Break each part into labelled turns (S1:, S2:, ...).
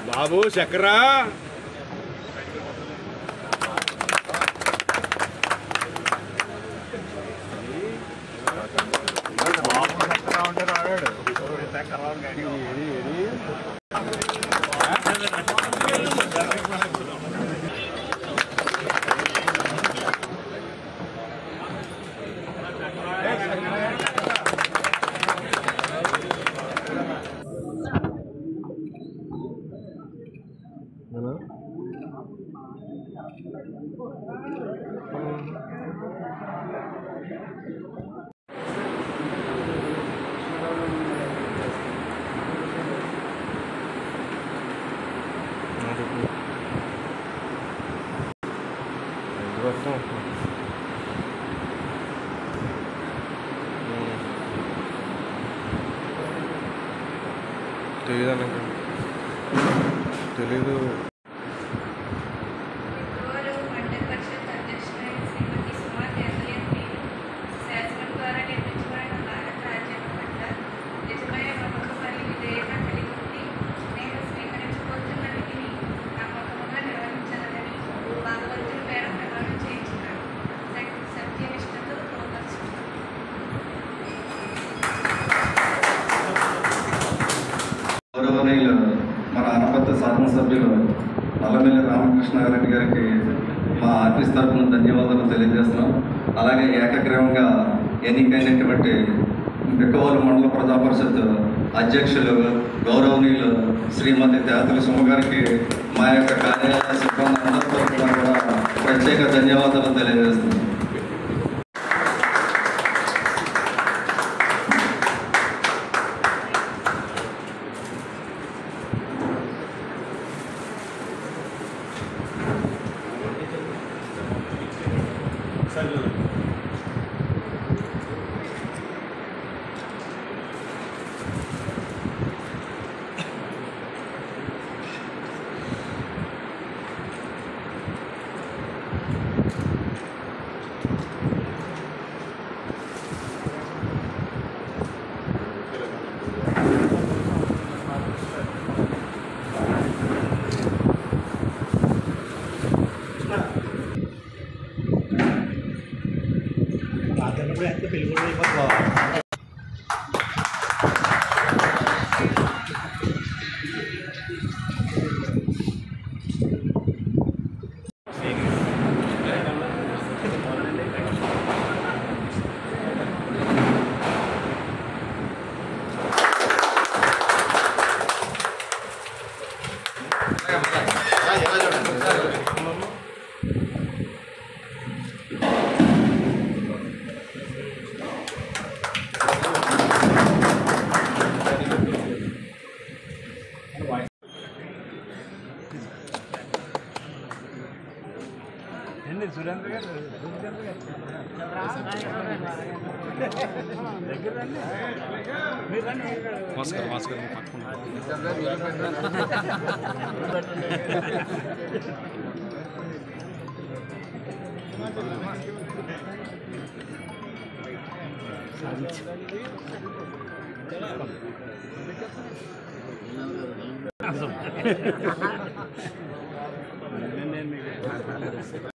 S1: బాబు చక్రా తెలీదు.
S2: గౌరవనీయులు మన అనపర్తి శాసనసభ్యులు నల్లమిల్లి రామకృష్ణారెడ్డి గారికి మా ఆఫీస్ తరఫున ధన్యవాదాలు తెలియజేస్తున్నాం. అలాగే ఏకగ్రీవంగా ఎన్నికైనటువంటి బిక్కవోలు మండల ప్రజా పరిషత్ అధ్యక్షులు గౌరవనీయులు శ్రీమతి తేతలి సుమ గారికి మా యొక్క కార్యాలయ సిబ్బంది అందరి తరఫున కూడా ప్రత్యేక ధన్యవాదాలు తెలియజేస్తున్నాం.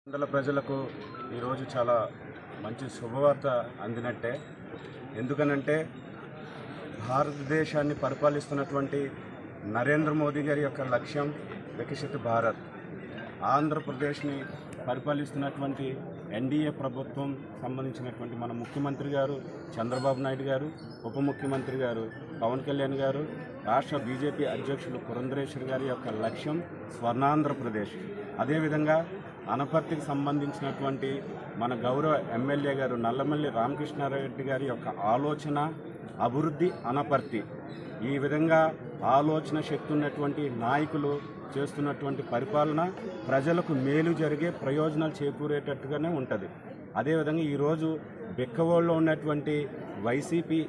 S3: మండల ప్రజలకు ఈరోజు చాలా మంచి శుభవార్త అందినట్టే. ఎందుకనంటే భారతదేశాన్ని పరిపాలిస్తున్నటువంటి నరేంద్ర మోదీ గారి యొక్క లక్ష్యం వికసిత భారత్. ఆంధ్రప్రదేశ్ని పరిపాలిస్తున్నటువంటి ఎన్డీఏ ప్రభుత్వం సంబంధించినటువంటి మన ముఖ్యమంత్రి గారు చంద్రబాబు నాయుడు గారు, ఉప ముఖ్యమంత్రి గారు పవన్ కళ్యాణ్ గారు, రాష్ట్ర బీజేపీ అధ్యక్షులు పురంధరేశ్వర్ గారి యొక్క లక్ష్యం స్వర్ణాంధ్రప్రదేశ్. అదేవిధంగా అనపర్తికి సంబంధించినటువంటి మన గౌరవ ఎమ్మెల్యే గారు నల్లమిల్లి రామకృష్ణారెడ్డి గారి యొక్క ఆలోచన అభివృద్ధి అనపర్తి. ఈ విధంగా ఆలోచన శక్తి ఉన్నటువంటి నాయకులు చేస్తున్నటువంటి పరిపాలన ప్రజలకు మేలు జరిగే ప్రయోజనాలు చేకూరేటట్టుగానే ఉంటుంది. అదేవిధంగా ఈరోజు బిక్కవోళ్ళలో ఉన్నటువంటి వైసీపీ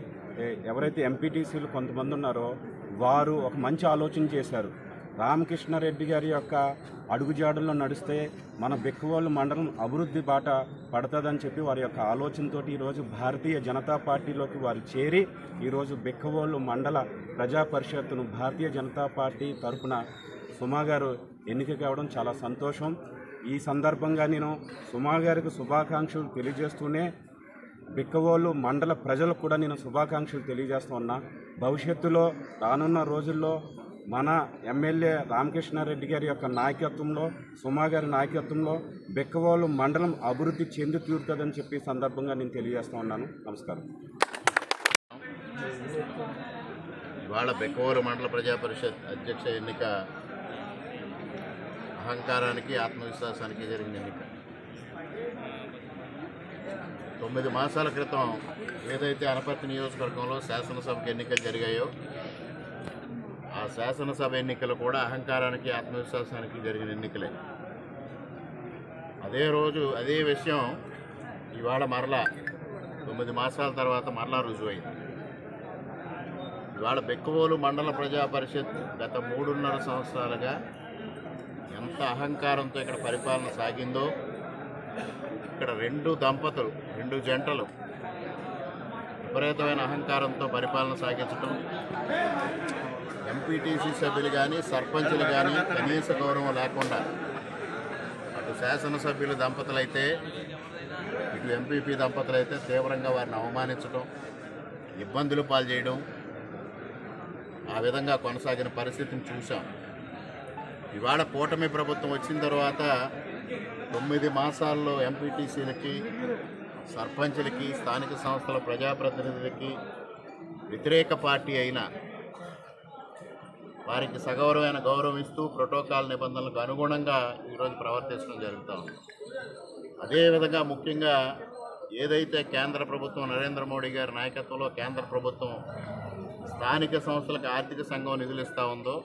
S3: ఎవరైతే ఎంపీటీసీలు కొంతమంది ఉన్నారో వారు ఒక మంచి ఆలోచన చేశారు. రామకృష్ణారెడ్డి గారి యొక్క అడుగుజాడల్లో నడిస్తే మన బిక్కవోళ్ళు మండలం అభివృద్ధి బాట పడుతుందని చెప్పి వారి యొక్క ఆలోచనతో ఈరోజు భారతీయ జనతా పార్టీలోకి వారు చేరి ఈరోజు బిక్కవోళ్ళు మండల ప్రజా పరిషత్తును భారతీయ జనతా పార్టీ తరఫున సుమా గారు ఎన్నిక కావడం చాలా సంతోషం. ఈ సందర్భంగా నేను సుమా గారికి శుభాకాంక్షలు తెలియజేస్తూనే బిక్కవోళ్ళు మండల ప్రజలకు కూడా నేను శుభాకాంక్షలు తెలియజేస్తూ ఉన్నా. భవిష్యత్తులో రానున్న రోజుల్లో మన ఎమ్మెల్యే రామకృష్ణారెడ్డి గారి యొక్క నాయకత్వంలో సుమా గారి నాయకత్వంలో బిక్కవోళ్ళు మండలం అభివృద్ధి చెంది తీరుతుందని చెప్పి సందర్భంగా నేను తెలియజేస్తూ ఉన్నాను. నమస్కారం.
S4: ఇవాళ బిక్కవోలు మండల ప్రజా పరిషత్ అధ్యక్ష ఎన్నిక అహంకారానికి ఆత్మవిశ్వాసానికి జరిగిన ఎన్నిక. 9 మాసాల క్రితం ఏదైతే అనపర్తి నియోజకవర్గంలో శాసనసభకు ఎన్నికలు జరిగాయో ఆ శాసనసభ ఎన్నికలు కూడా అహంకారానికి ఆత్మవిశ్వాసానికి జరిగిన ఎన్నికలే. అదే రోజు అదే విషయం ఇవాళ మరలా 9 మాసాల తర్వాత మరలా రుజువైంది. ఇవాళ బిక్కవోలు మండల ప్రజా పరిషత్ గత 3.5 సంవత్సరాలుగా ఎంత అహంకారంతో ఇక్కడ పరిపాలన సాగిందో, ఇక్కడ 2 జంటలు విపరీతమైన అహంకారంతో పరిపాలన సాగించడం, ఎంపీటీసీ సభ్యులు కానీ సర్పంచులు కానీ కనీస గౌరవం లేకుండా అటు శాసనసభ్యుల దంపతులైతే ఇటు ఎంపీపీ దంపతులైతే తీవ్రంగా వారిని అవమానించడం, ఇబ్బందులు పాలు చేయడం, ఆ విధంగా కొనసాగిన పరిస్థితిని చూసాం. ఇవాళ కూటమి ప్రభుత్వం వచ్చిన తర్వాత 9 మాసాల్లో ఎంపీటీసీలకి సర్పంచులకి స్థానిక సంస్థల ప్రజాప్రతినిధులకి వ్యతిరేక పార్టీ అయినా వారికి సగౌరవమైన గౌరవం ఇస్తూ ప్రోటోకాల్ నిబంధనలకు అనుగుణంగా ఈరోజు ప్రవర్తించడం జరుగుతూ ఉంది. అదేవిధంగా ముఖ్యంగా ఏదైతే కేంద్ర ప్రభుత్వం నరేంద్ర మోడీ గారి నాయకత్వంలో కేంద్ర ప్రభుత్వం స్థానిక సంస్థలకు ఆర్థిక సంఘం నిధులు ఇస్తూ ఉందో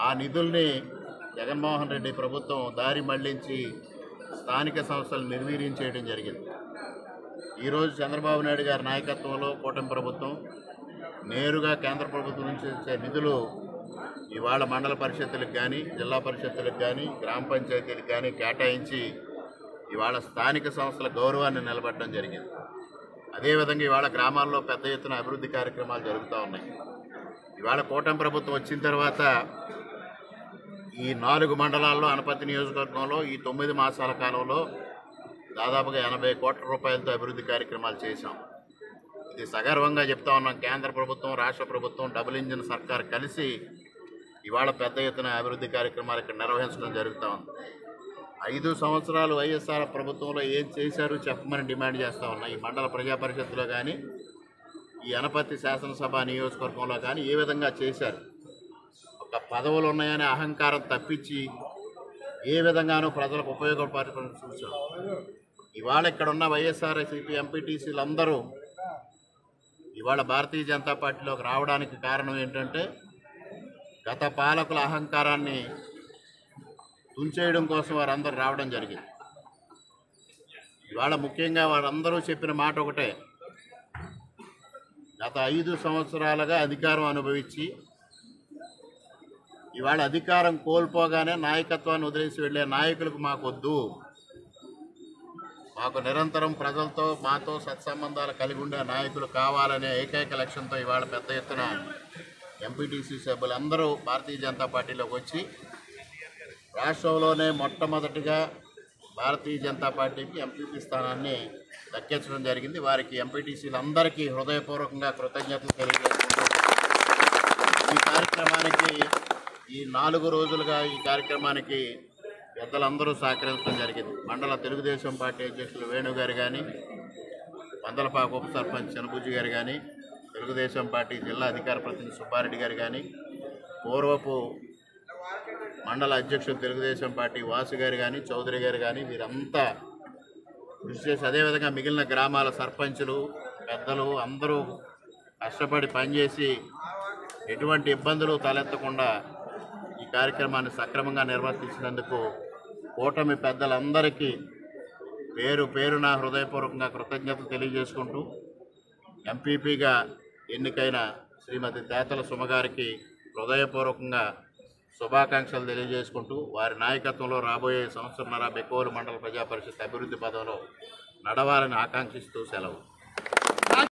S4: ఆ నిధుల్ని జగన్మోహన్ రెడ్డి ప్రభుత్వం దారి మళ్లించి స్థానిక సంస్థలు నిర్వీర్యం చేయడం జరిగింది. ఈరోజు చంద్రబాబు నాయుడు గారి నాయకత్వంలో కూటమి ప్రభుత్వం నేరుగా కేంద్ర ప్రభుత్వం నుంచి వచ్చే నిధులు ఇవాళ మండల పరిషత్తులకు కానీ జిల్లా పరిషత్తులకు కానీ గ్రామ పంచాయతీలకు కానీ కేటాయించి ఇవాళ స్థానిక సంస్థల గౌరవాన్ని నిలబెట్టడం జరిగింది. అదేవిధంగా ఇవాళ గ్రామాల్లో పెద్ద ఎత్తున అభివృద్ధి కార్యక్రమాలు జరుగుతూ ఉన్నాయి. ఇవాళ కూటమి ప్రభుత్వం వచ్చిన తర్వాత ఈ 4 మండలాల్లో అనపర్తి నియోజకవర్గంలో ఈ 9 మాసాల కాలంలో దాదాపుగా 80 కోట్ల రూపాయలతో అభివృద్ధి కార్యక్రమాలు చేశాం. ఇది సగర్వంగా చెప్తా ఉన్నాం. కేంద్ర ప్రభుత్వం రాష్ట్ర ప్రభుత్వం డబుల్ ఇంజిన్ సర్కార్ కలిసి ఇవాళ పెద్ద ఎత్తున అభివృద్ధి కార్యక్రమాలు ఇక్కడ నిర్వహించడం జరుగుతూ ఉంది. 5 సంవత్సరాలు వైఎస్ఆర్ ప్రభుత్వంలో ఏం చేశారు చెప్పమని డిమాండ్ చేస్తూ ఉన్నాం. ఈ మండల ప్రజా పరిషత్తులో కానీ ఈ అనపర్తి శాసనసభ నియోజకవర్గంలో కానీ ఏ విధంగా చేశారు? ఒక పదవులు ఉన్నాయనే అహంకారం తప్పించి ఏ విధంగానూ ప్రజలకు ఉపయోగపడటం చూశాం. ఇవాళ ఇక్కడ ఉన్న వైఎస్ఆర్సీపీ ఎంపీటీసీలు అందరూ ఇవాళ భారతీయ జనతా పార్టీలోకి రావడానికి కారణం ఏంటంటే గత పాలకుల అహంకారాన్ని తుంచేయడం కోసం వారందరూ రావడం జరిగింది. ఇవాళ ముఖ్యంగా వారందరూ చెప్పిన మాట ఒకటే, గత 5 సంవత్సరాలుగా అధికారం అనుభవించి ఇవాళ అధికారం కోల్పోగానే నాయకత్వాన్ని వదిలేసి వెళ్ళే నాయకులకు మాకొద్దు, మాకు నిరంతరం ప్రజలతో మాతో సత్సంబంధాలు కలిగి ఉండే నాయకులు కావాలనే ఏకైక లక్ష్యంతో ఇవాళ పెద్ద ఎత్తున ఎంపీటీసీ సభ్యులందరూ భారతీయ జనతా పార్టీలోకి వచ్చి రాష్ట్రంలోనే మొట్టమొదటిగా భారతీయ జనతా పార్టీకి ఎంపీపీ స్థానాన్ని దక్కించడం జరిగింది. వారికి ఎంపీటీసీలందరికీ హృదయపూర్వకంగా కృతజ్ఞతలు తెలియజేసుకుంటూ ఈ కార్యక్రమానికి ఈ 4 రోజులుగా ఈ కార్యక్రమానికి పెద్దలందరూ సహకరించడం జరిగింది. మండల తెలుగుదేశం పార్టీ అధ్యక్షులు వేణుగారు కానీ, పందలపాక ఉప సర్పంచ్ చనబుజ్జి గారు కానీ, తెలుగుదేశం పార్టీ జిల్లా అధికార ప్రతినిధి సుబ్బారెడ్డి గారు కానీ, పూర్వపు మండల అధ్యక్షులు తెలుగుదేశం పార్టీ వాసు గారు కానీ, చౌదరి గారు కానీ వీరంతా కృషి చేసి, అదేవిధంగా మిగిలిన గ్రామాల సర్పంచులు పెద్దలు అందరూ కష్టపడి పనిచేసి ఎటువంటి ఇబ్బందులు తలెత్తకుండా ఈ కార్యక్రమాన్ని సక్రమంగా నిర్వర్తించినందుకు కూటమి పెద్దలందరికీ పేరు పేరున హృదయపూర్వకంగా కృతజ్ఞతలు తెలియజేసుకుంటూ ఎంపీపీగా ఎన్నికైన శ్రీమతి తేతల సుమగారికి హృదయపూర్వకంగా శుభాకాంక్షలు తెలియజేసుకుంటూ వారి నాయకత్వంలో రాబోయే సంవత్సరన్నర బెక్కోలు మండల ప్రజా పరిషత్ అభివృద్ధి పదంలో నడవాలని ఆకాంక్షిస్తూ సెలవు.